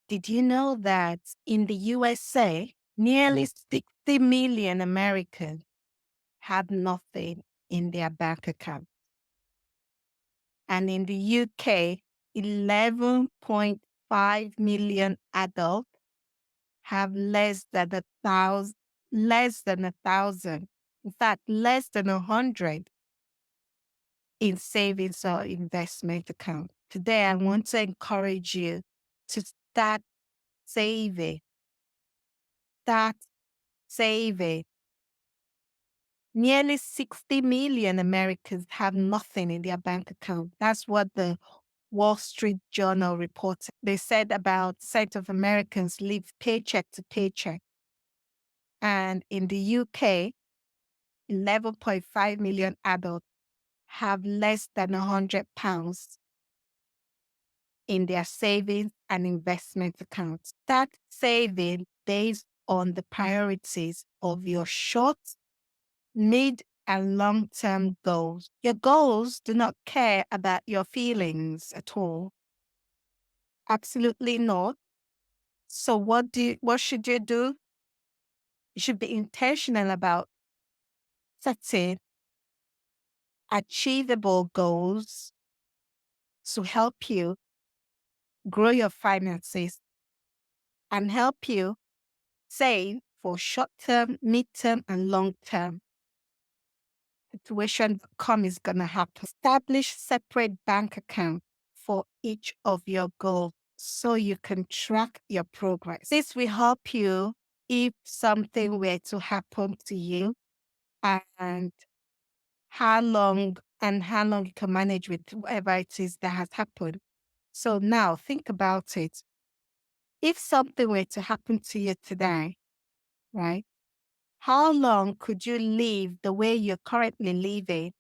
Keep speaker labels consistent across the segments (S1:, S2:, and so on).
S1: Did you know that in the USA, nearly 60 million Americans have nothing in their bank account? And in the UK, 11.5 million adults have less than a thousand, in fact, less than 100 in savings or investment account. Today, I want to encourage you to saving, start saving. Nearly 60 million Americans have nothing in their bank account. That's what the Wall Street Journal reported. They said about percent of Americans live paycheck to paycheck. And in the UK, 11.5 million adults have less than £100 in their savings and investment accounts. Start saving based on the priorities of your short, mid, and long term goals. Your goals do not care about your feelings at all. Absolutely not. So what should you do? You should be intentional about setting achievable goals to help you grow your finances and help you save for short term, mid term, and long term. Situation come is gonna happen. Establish separate bank accounts for each of your goals so you can track your progress. This will help you if something were to happen to you and how long you can manage with whatever it is that has happened. So now think about it. If something were to happen to you today, right? How long could you live the way you're currently living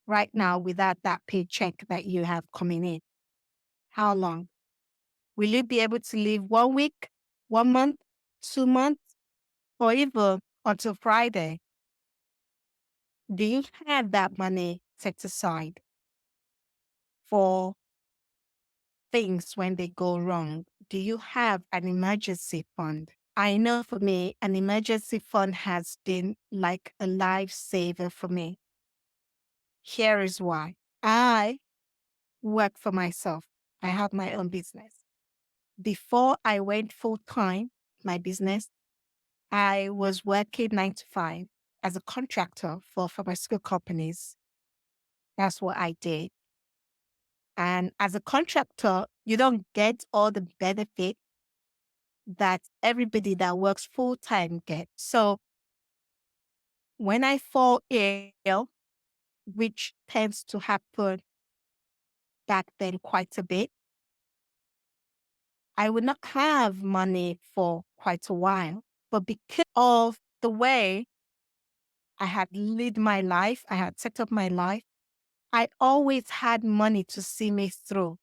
S1: right now without that paycheck that you have coming in? How long? Will you be able to live 1 week, 1 month, 2 months, or even until Friday? Do you have that money set aside for things when they go wrong? Do you have an emergency fund? I know for me, an emergency fund has been like a lifesaver for me. Here is why. I work for myself. I have my own business. Before I went full time, my business, I was working 9 to 5 as a contractor for pharmaceutical companies. That's what I did. And as a contractor, you don't get all the benefit that everybody that works full time gets. So when I fall ill, which tends to happen back then quite a bit, I would not have money for quite a while. But because of the way I had lived my life, I had set up my life, I always had money to see me through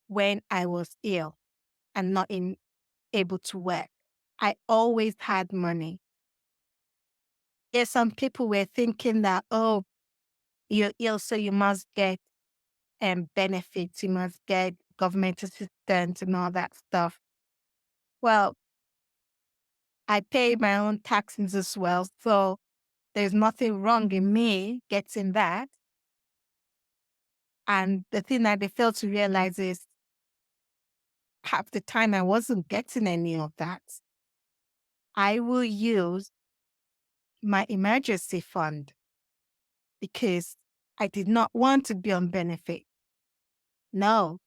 S1: when I was ill and able to work. I always had money. Yes, some people were thinking that, oh, you're ill, so you must get benefits, you must get government assistance and all that stuff. Well, I pay my own taxes as well, so there's nothing wrong in me getting that. And the thing that they fail to realize is half the time I wasn't getting any of that. I will use my emergency fund because I did not want to be on benefit. No,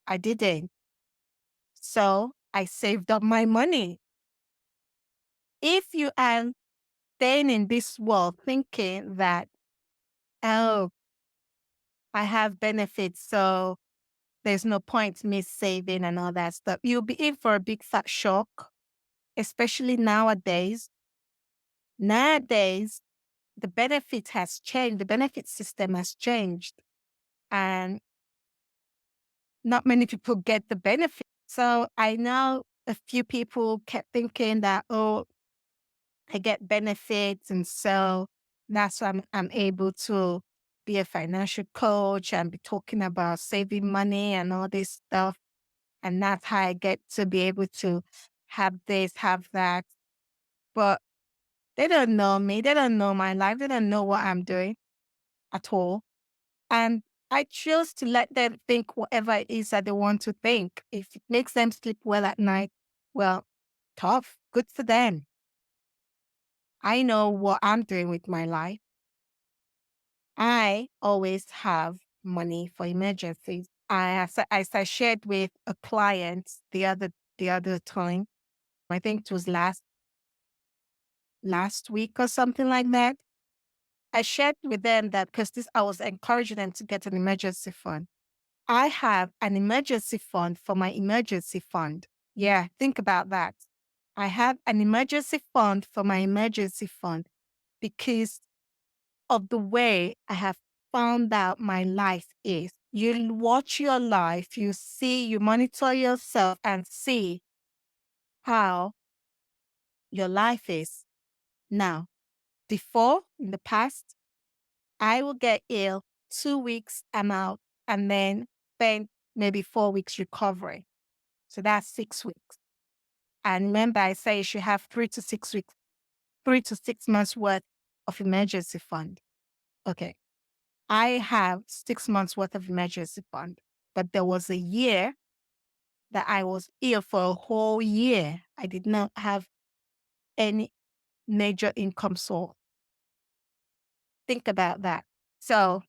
S1: I didn't. So I saved up my money. If you are staying in this world thinking that, oh, I have benefits, so there's no point me saving and all that stuff, you'll be in for a big fat shock, especially nowadays. Nowadays, the benefit has changed. The benefit system has changed. And not many people get the benefit. So I know a few people kept thinking that, oh, I get benefits. And so that's why I'm able to be a financial coach and be talking about saving money and all this stuff. And that's how I get to be able to have this, have that. But they don't know me. They don't know my life. They don't know what I'm doing at all. And I choose to let them think whatever it is that they want to think. If it makes them sleep well at night, well, tough, good for them. I know what I'm doing with my life. I always have money for emergencies. As I shared with a client the other time, I think it was last week or something like that. I shared with them that because this I was encouraging them to get an emergency fund. I have an emergency fund for my emergency fund. Yeah, think about that. I have an emergency fund for my emergency fund because of the way I have found out my life is. You watch your life, you monitor yourself and see how your life is. Now, before, in the past, I will get ill, 2 weeks, I'm out, and then spend maybe 4 weeks recovering. So that's 6 weeks. And remember, I say you should have 3 to 6 weeks, 3 to 6 months worth of emergency fund. Okay. I have 6 months worth of emergency fund, but there was a year that I was ill for a whole year. I did not have any major income source. Think about that. So,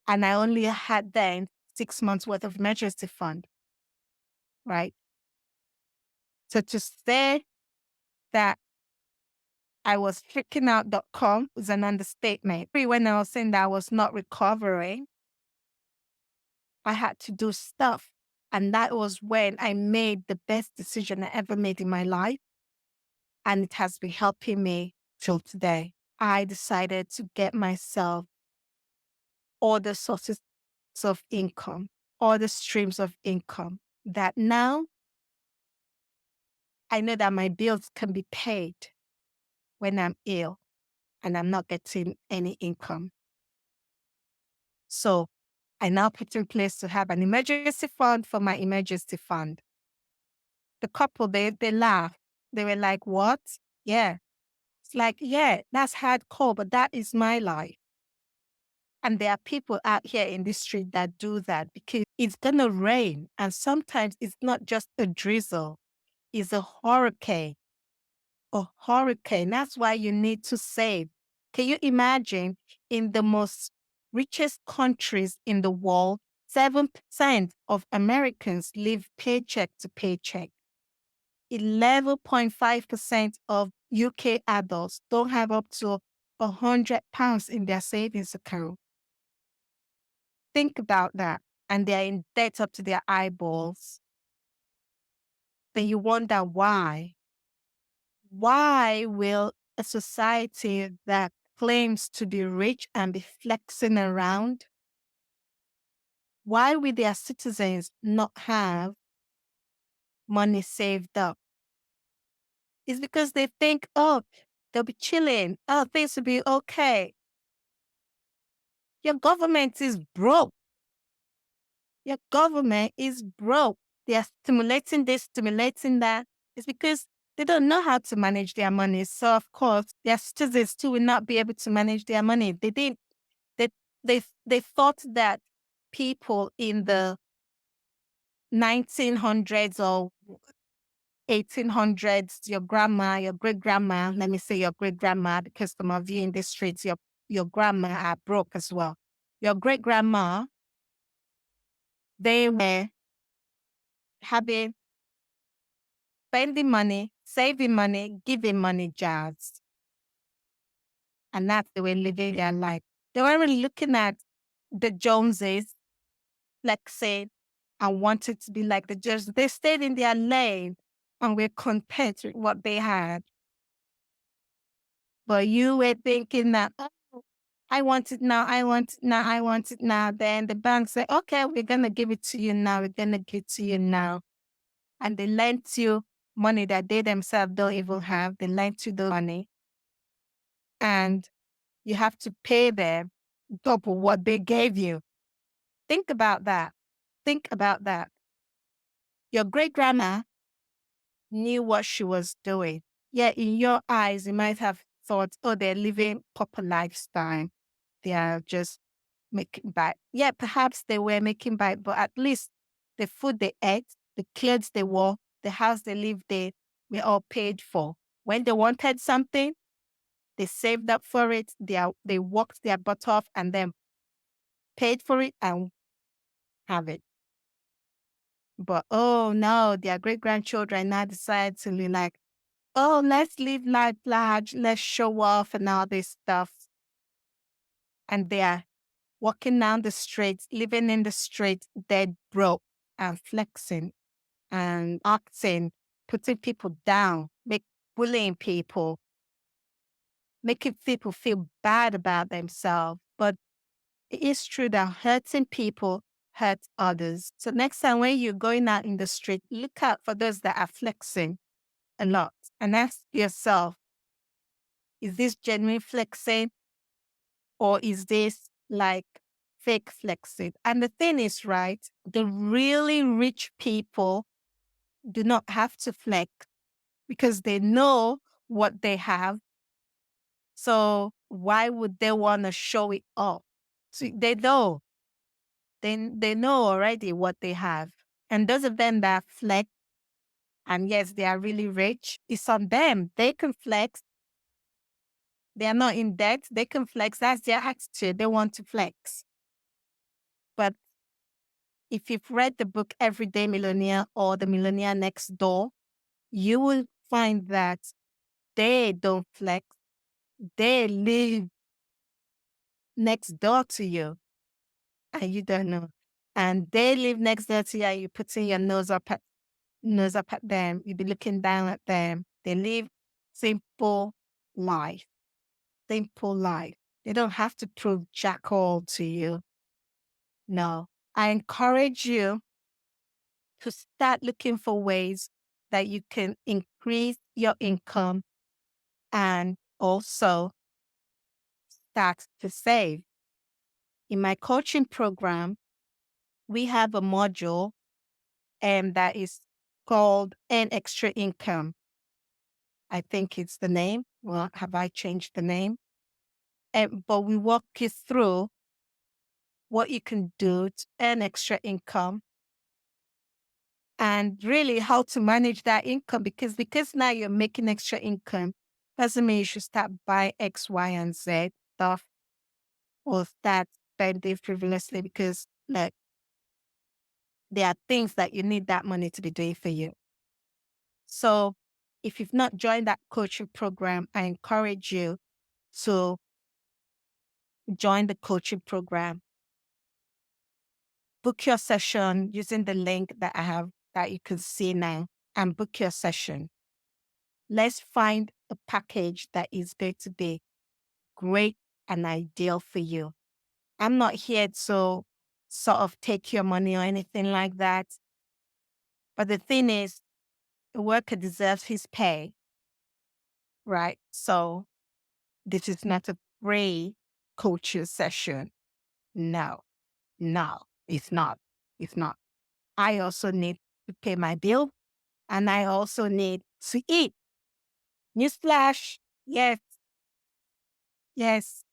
S1: and I only had then 6 months worth of emergency fund, right? So to say that I was freaking out.com is an understatement. When I was saying that I was not recovering, I had to do stuff. And that was when I made the best decision I ever made in my life. And it has been helping me till today. I decided to get myself all the sources of income, all the streams of income that now I know that my bills can be paid when I'm ill and I'm not getting any income. So I now put in place to have an emergency fund for my emergency fund. The couple, they laughed. They were like, what? Yeah. It's like, yeah, that's hardcore, but that is my life. And there are people out here in the street that do that because it's going to rain. And sometimes it's not just a drizzle, it's a hurricane. A hurricane. That's why you need to save. Can you imagine in the most richest countries in the world, 7% of Americans live paycheck to paycheck. 11.5% of UK adults don't have up to £100 in their savings account. Think about that. And they're in debt up to their eyeballs. Then you wonder why. Why will a society that claims to be rich and be flexing around, why will their citizens not have money saved up? It's because they think, oh, they'll be chilling. Oh, things will be okay. Your government is broke. Your government is broke. They are stimulating this, stimulating that. It's because they don't know how to manage their money. So, of course, their citizens too will not be able to manage their money. They didn't, they, they thought that people in the 1900s or 1800s, your grandma, your great grandma, let me say your great grandma, because some of you in the streets, your grandma are broke as well. Your great grandma, they were having spending money, saving money, giving money jobs. And that's the way living their life. They weren't really looking at the Joneses, flexing, and wanted to be like the Joneses. They stayed in their lane and were content with what they had. But you were thinking that, oh, I want it now, I want it now, I want it now. Then the bank said, okay, we're going to give it to you now. We're going to give it to you now. And they lent you money that they themselves don't even have. They lent you the money. And you have to pay them double what they gave you. Think about that. Think about that. Your great grandma knew what she was doing. Yeah, in your eyes, you might have thought, oh, they're living proper lifestyle. They are just making back. Yeah, perhaps they were making back, but at least the food they ate, the clothes they wore, the house they lived in, were all paid for. When they wanted something, they saved up for it. They worked their butt off and then paid for it and have it. But oh no, their great grandchildren now decide to be like, oh, let's live life large, let's show off and all this stuff. And they are walking down the streets, living in the streets, dead broke and flexing and acting, putting people down, bullying people, making people feel bad about themselves. But it is true that hurting people hurt others. So next time when you're going out in the street, look out for those that are flexing a lot and ask yourself, is this genuine flexing or is this like fake flexing? And the thing is, right, the really rich people do not have to flex because they know what they have. So why would they want to show it off? So they know. They know already what they have. And those of them that flex, and yes, they are really rich, it's on them. They can flex. They are not in debt. They can flex. That's their attitude. They want to flex. But if you've read the book Everyday Millionaire or The Millionaire Next Door, you will find that they don't flex. They live next door to you and you don't know. And they live next door to you and you're putting your nose up at them. You be looking down at them. They live simple life. Simple life. They don't have to prove jack all to you. No. I encourage you to start looking for ways that you can increase your income and also start to save. In my coaching program, we have a module that is called Earn Extra Income. I think it's the name. Well, have I changed the name? But we walk you through what you can do to earn extra income and really how to manage that income because now you're making extra income doesn't mean you should start buying X, Y, and Z stuff or start spending frivolously because like there are things that you need that money to be doing for you. So if you've not joined that coaching program, I encourage you to join the coaching program. Book your session using the link that I have that you can see now and book your session. Let's find a package that is going to be great and ideal for you. I'm not here to sort of take your money or anything like that. But the thing is, a worker deserves his pay, right? So this is not a free coaching session. No, no, it's not. It's not. I also need to pay my bill and I also need to eat. Newsflash. Yes, yes,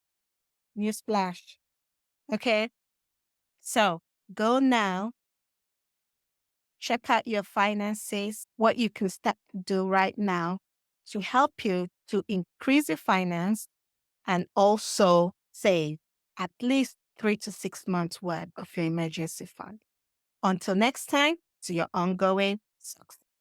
S1: newsflash. Okay. So go now, check out your finances, what you can start to do right now to help you to increase your finance and also save at least 3 to 6 months worth of your emergency fund. Until next time, to your ongoing success.